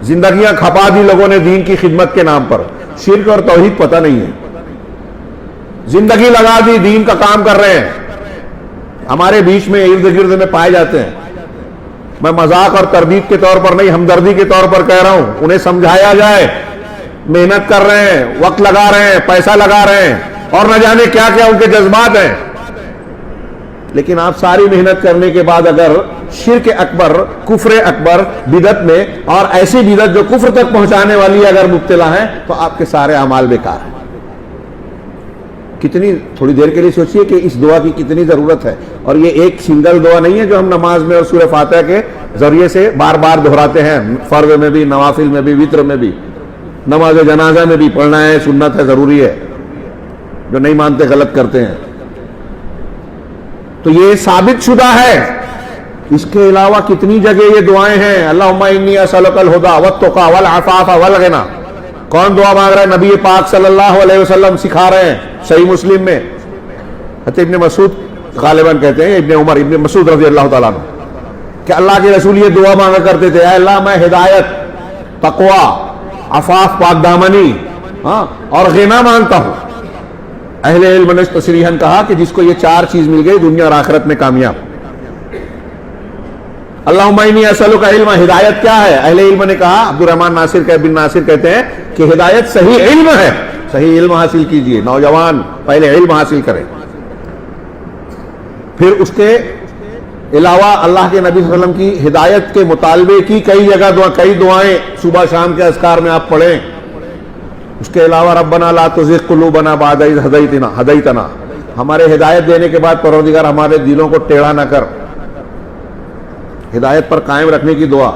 زندگیاں کھپا دی لوگوں نے دین کی خدمت کے نام پر، شرک اور توحید پتہ نہیں ہے، زندگی لگا دی دین کا کام کر رہے ہیں، ہمارے بیچ میں ارد گرد میں پائے جاتے ہیں۔ میں مذاق اور تردید کے طور پر نہیں، ہمدردی کے طور پر کہہ رہا ہوں، انہیں سمجھایا جائے، محنت کر رہے ہیں، وقت لگا رہے ہیں، پیسہ لگا رہے ہیں، اور نہ جانے کیا کیا ان کے جذبات ہیں، لیکن آپ ساری محنت کرنے کے بعد اگر شرک اکبر، کفر اکبر، بدعت میں، اور ایسی بدعت جو کفر تک پہنچانے والی اگر مبتلا ہیں، تو آپ کے سارے اعمال بیکار ہیں۔ کتنی تھوڑی دیر کے لیے سوچئے کہ اس دعا کی کتنی ضرورت ہے، اور یہ ایک سنگل دعا نہیں ہے جو ہم نماز میں اور سورہ فاتحہ کے ذریعے سے بار بار دہراتے ہیں، فرض میں بھی، نوافل میں بھی، وتر میں بھی، نماز جنازہ میں بھی پڑھنا ہے، سنت ہے، ضروری ہے، جو نہیں مانتے غلط کرتے ہیں۔ تو یہ ثابت شدہ ہے۔ اس کے علاوہ کتنی جگہ یہ دعائیں ہیں، اللہم انی اسألک الہدی والتقی والعفاف والغنی۔ کون دعا مانگ رہا ہے؟ نبی پاک صلی اللہ علیہ وسلم سکھا رہے ہیں صحیح مسلم میں۔ حضرت ابن مسعود غالباً کہتے ہیں، ابن عمر، ابن مسعود رضی اللہ تعالیٰ عنہ، کہ اللہ کے رسول یہ دعا مانگا کرتے تھے، اے اللہ میں ہدایت، تقوی، عفاف، پاک دامنی اور غنا مانگتا ہوں۔ اہل علم نے تصریحاً کہا کہ جس کو یہ چار چیز مل گئی دنیا اور آخرت میں کامیاب۔ اللہم انی اسألک علم، ہدایت کیا ہے؟ اہل علم نے کہا، عبد الرحمن بن ناصر کہتے ہیں کہ ہدایت صحیح علم ہے، صحیح علم حاصل کیجئے، نوجوان پہلے علم حاصل کریں۔ پھر اس کے علاوہ اللہ کے نبی صلی اللہ علیہ وسلم کی ہدایت کے مطالبے کی کئی دعائیں صبح شام کے اذکار میں آپ پڑھیں۔ اس کے علاوہ ربنا لا تزغ قلوبنا بعد اذ ہدیتنا، ہمارے ہدایت دینے کے بعد پروردگار ہمارے دلوں کو ٹیڑھا نہ کر، ہدایت پر قائم رکھنے کی دعا۔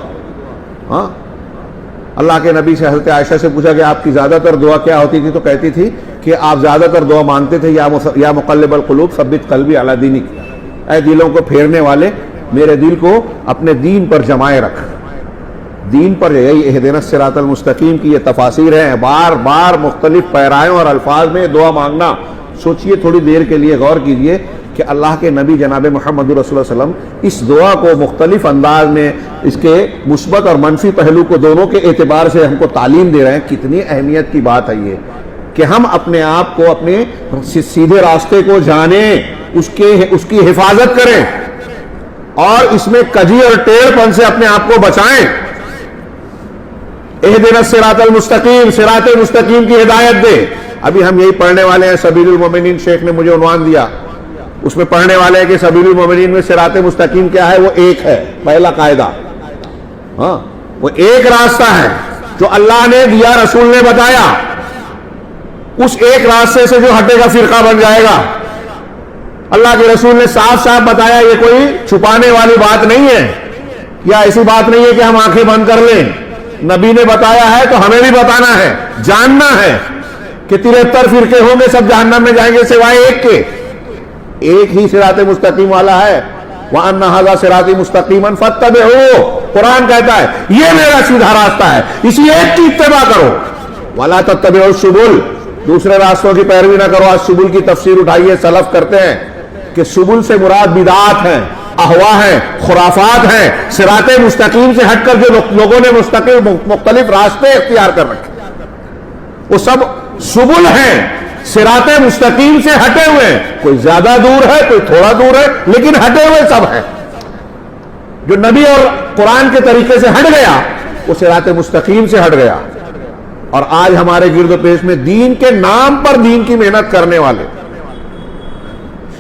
اللہ کے نبی سے حضرت عائشہ سے پوچھا کہ آپ کی زیادہ تر دعا کیا ہوتی تھی؟ تو کہتی تھی کہ آپ زیادہ تر دعا مانگتے تھے یا مقلب القلوب ثبت قلبی علی دینک، اے دلوں کو پھیرنے والے میرے دل کو اپنے دین پر جمائے رکھ۔ دین پر، یہی اہدنا الصراط المستقیم کی یہ تفاسیر ہیں، بار بار مختلف پیرایوں اور الفاظ میں دعا مانگنا۔ سوچئے تھوڑی دیر کے لیے، غور کیجئے کہ اللہ کے نبی جناب محمد رسول اللہ علیہ وسلم اس دعا کو مختلف انداز میں، اس کے مثبت اور منفی پہلو کو دونوں کے اعتبار سے ہم کو تعلیم دے رہے ہیں۔ کتنی اہمیت کی بات ہے یہ کہ ہم اپنے آپ کو، اپنے سیدھے راستے کو جانیں، اس کی حفاظت کریں، اور اس میں کجی اور ٹیڑھ پن سے اپنے آپ کو بچائیں۔ اہدنا الصراط المستقیم، صراط مستقیم کی ہدایت دے۔ ابھی ہم یہی پڑھنے والے ہیں، سبیل المومنین شیخ نے مجھے عنوان دیا، اس میں پڑھنے والے ہیں کہ سبیل المومنین میں صراط مستقیم کیا ہے؟ وہ ایک ہے، پہلا قاعدہ، وہ ایک راستہ ہے جو اللہ نے دیا، رسول نے بتایا۔ اس ایک راستے سے جو ہٹے گا فرقہ بن جائے گا۔ اللہ کے رسول نے صاف صاف بتایا، یہ کوئی چھپانے والی بات نہیں ہے، یا ایسی بات نہیں ہے کہ ہم آنکھیں بند کر لیں۔ نبی نے بتایا ہے تو ہمیں بھی بتانا ہے، جاننا ہے کہ 73 فرقے ہوں گے، سب جہنم میں جائیں گے سوائے ایک کے۔ ایک ہی صراط مستقیم والا ہے، وَأَنَّ هَذَا صِرَاطِي مُسْتَقِيمًا فَاتَّبِعُوهُ۔ قرآن کہتا ہے یہ میرا سیدھا راستہ ہے، اسی ایک کی اتباع کرو۔ وَلَا تَتَّبِعُوا السُّبُلَ، دوسرے راستوں کی پیروی نہ کرو۔ آج سبل کی تفسیر اٹھائیے، سلف کرتے ہیں کہ سبل سے مراد بدعات ہیں، احوا ہیں، خرافات ہیں۔ صراط مستقیم سے ہٹ کر جو لوگوں نے مختلف راستے اختیار کر رکھے، وہ سب سبل ہیں، صراط مستقیم سے ہٹے ہوئے ہیں۔ کوئی زیادہ دور ہے، کوئی تھوڑا دور ہے، لیکن ہٹے ہوئے سب ہیں۔ جو نبی اور قرآن کے طریقے سے ہٹ گیا وہ صراط مستقیم سے ہٹ گیا۔ اور آج ہمارے گرد و پیش میں دین کے نام پر دین کی محنت کرنے والے،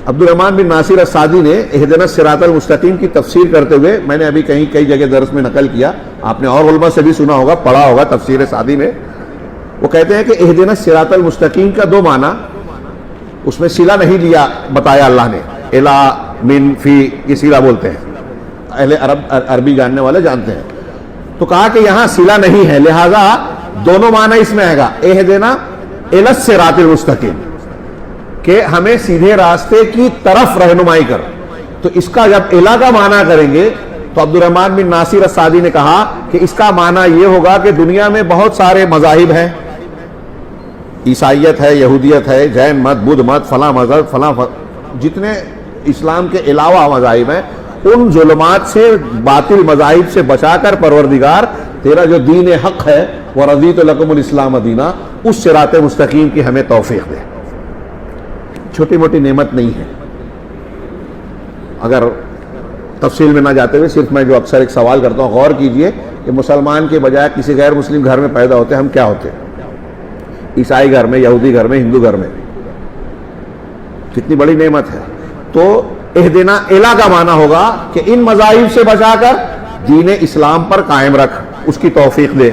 عبد الرحمن بن ناصر السعدی نے اہدنا الصراط المستقیم کی تفسیر کرتے ہوئے، میں نے ابھی کئی جگہ درس میں نقل کیا، آپ نے اور علماء سے بھی سنا ہوگا، پڑھا ہوگا تفسیر سعدی میں۔ وہ کہتے ہیں کہ اہدنا الصراط المستقیم کا دو معنی، اس میں صلہ نہیں لیا، بتایا اللہ نے، الا من فی، یہ صلہ بولتے ہیں، اہل عربی جاننے والے جانتے ہیں۔ تو کہا کہ یہاں صلہ نہیں ہے، لہذا دونوں معنی اس میں آئے گا، اہدنا الی الصراط المستقیم، کہ ہمیں سیدھے راستے کی طرف رہنمائی کر۔ تو اس کا جب الا کا معنی کریں گے تو عبد الرحمن بن ناصر السعدی نے کہا کہ اس کا معنی یہ ہوگا کہ دنیا میں بہت سارے مذاہب ہیں، عیسائیت ہے، یہودیت ہے، جین مت، بدھ مت، فلاں مذہب، فلاں جتنے اسلام کے علاوہ مذاہب ہیں، ان ظلمات سے، باطل مذاہب سے بچا کر پروردگار تیرا جو دین حق ہے وَرَضِيتُ لَكُمُ الْإِسْلَامَ دِينًا، اس صراط مستقیم کی ہمیں توفیق دے۔ چھوٹی موٹی نعمت نہیں ہے۔ اگر تفصیل میں نہ جاتے ہوئے صرف میں جو اکثر ایک سوال کرتا ہوں، غور کیجئے کہ مسلمان کے بجائے کسی غیر مسلم گھر میں پیدا ہوتے ہم کیا ہوتے؟ عیسائی گھر میں، یہودی گھر میں، ہندو گھر میں۔ کتنی بڑی نعمت ہے۔ تو اہدنا الا کا معنی ہوگا کہ ان مذاہب سے بچا کر دین اسلام پر قائم رکھ، اس کی توفیق دے۔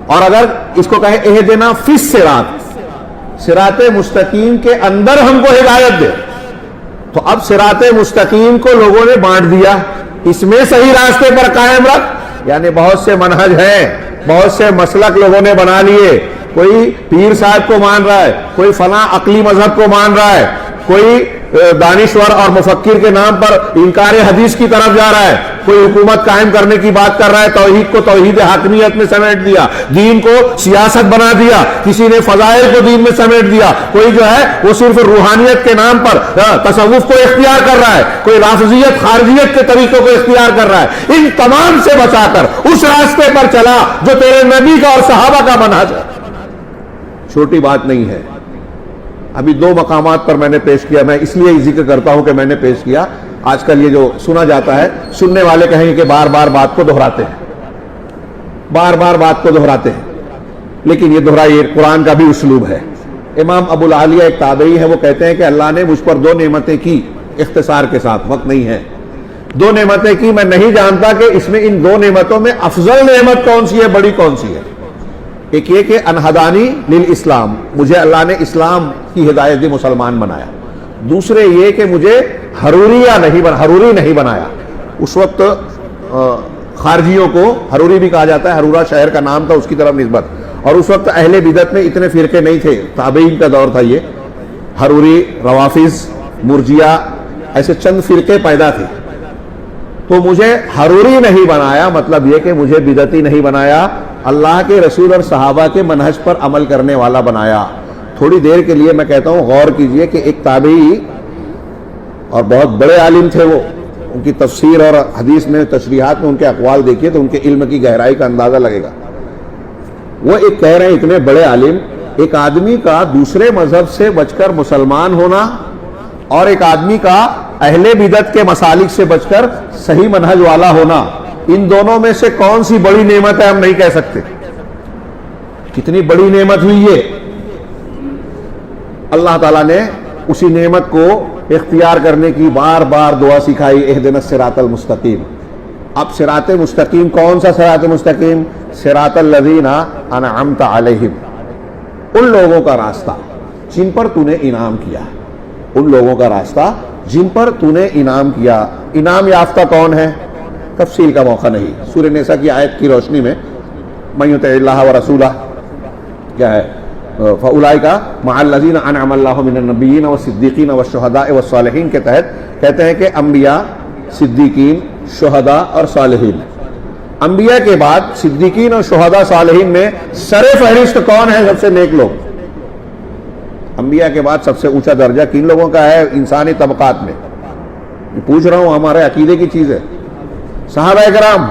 اور اگر اس کو کہے اہدنا فی الصراط، صراط مستقیم کے اندر ہم کو ہدایت دے، تو اب صراط مستقیم کو لوگوں نے بانٹ دیا، اس میں صحیح راستے پر قائم رکھ، یعنی بہت سے منہج ہیں، بہت سے مسلک لوگوں نے بنا لیے، کوئی پیر صاحب کو مان رہا ہے، کوئی فلاں عقلی مذہب کو مان رہا ہے، کوئی دانشور اور مفکر کے نام پر انکار حدیث کی طرف جا رہا ہے، کوئی حکومت قائم کرنے کی بات کر رہا ہے، توحید کو توحید حاکمیت میں سمیٹ دیا، دین کو سیاست بنا دیا، کسی نے فضائل کو دین میں سمیٹ دیا، کوئی جو ہے وہ صرف روحانیت کے نام پر تصوف کو اختیار کر رہا ہے، کوئی رافضیت خارجیت کے طریقوں کو اختیار کر رہا ہے۔ ان تمام سے بچا کر اس راستے پر چلا جو تیرے نبی کا اور صحابہ کا منہج ہے۔ چھوٹی بات نہیں ہے۔ ابھی 2 مقامات پر میں نے پیش کیا، میں اس لیے ذکر کرتا ہوں کہ میں نے پیش کیا۔ آج کل یہ جو سنا جاتا ہے، سننے والے کہیں گے کہ بار بار بات کو دہراتے ہیں، بار بار بات کو دہراتے ہیں، لیکن یہ دہرائی قرآن کا بھی اسلوب ہے۔ امام ابو العالیہ ایک تابعی ہے، وہ کہتے ہیں کہ اللہ نے مجھ پر 2 نعمتیں کی، اختصار کے ساتھ، وقت نہیں ہے، 2 نعمتیں کی، میں نہیں جانتا کہ اس میں ان 2 نعمتوں میں افضل نعمت کون سی ہے، بڑی کون سی ہے۔ ایک یہ کہ انہدانی للاسلام، مجھے اللہ نے اسلام کی ہدایت دی، مسلمان بنایا۔ دوسرے یہ کہ مجھے حروری نہیں بنایا۔ اس وقت خارجیوں کو حروری بھی کہا جاتا ہے، حرورہ شہر کا نام تھا، اس کی طرف نسبت، اور اس وقت اہل بدعت میں اتنے فرقے نہیں تھے، تابعین کا دور تھا یہ، حروری، روافظ، مرجیہ، ایسے چند فرقے پیدا تھے۔ تو مجھے حروری نہیں بنایا، مطلب یہ کہ مجھے بدعتی نہیں بنایا، اللہ کے رسول اور صحابہ کے منہج پر عمل کرنے والا بنایا۔ تھوڑی دیر کے لیے میں کہتا ہوں غور کیجئے کہ ایک تابعی اور بہت بڑے عالم تھے، وہ ان کی تفسیر اور حدیث میں تشریحات میں ان کے اقوال دیکھیے تو ان کے علم کی گہرائی کا اندازہ لگے گا۔ وہ ایک کہہ رہے ہیں، اتنے بڑے عالم، ایک آدمی کا دوسرے مذہب سے بچ کر مسلمان ہونا اور ایک آدمی کا اہل بدعت کے مسالک سے بچ کر صحیح منہج والا ہونا، ان دونوں میں سے کون سی بڑی نعمت ہے ہم نہیں کہہ سکتے۔ کتنی بڑی نعمت ہوئی یہ، اللہ تعالیٰ نے اسی نعمت کو اختیار کرنے کی بار بار دعا سکھائی، اہدنا الصراط المستقیم۔ اب صراط مستقیم کون سا صراط مستقیم؟ صراط الذین انعمت علیہم، ان لوگوں کا راستہ جن پر تو نے انعام کیا، ان لوگوں کا راستہ جن پر تو نے انعام کیا۔ انعام یافتہ کون ہے؟ تفصیل کا موقع نہیں، سورہ نساء کی آیت کی روشنی میں من یطع اللہ ورسولہ کیا ہے، فاولئک مع الذین انعم اللہ من النبیین والصدیقین والشہداء والصالحین کے تحت کہتے ہیں کہ انبیاء، صدیقین، شہداء اور صالحین۔ انبیاء کے بعد صدیقین اور شہداء صالحین میں سر فہرست کون ہے؟ سب سے نیک لوگ۔ انبیاء کے بعد سب سے اونچا درجہ کن لوگوں کا ہے انسانی طبقات میں؟ پوچھ رہا ہوں، ہمارے عقیدے کی چیز ہے۔ صحابہ کرام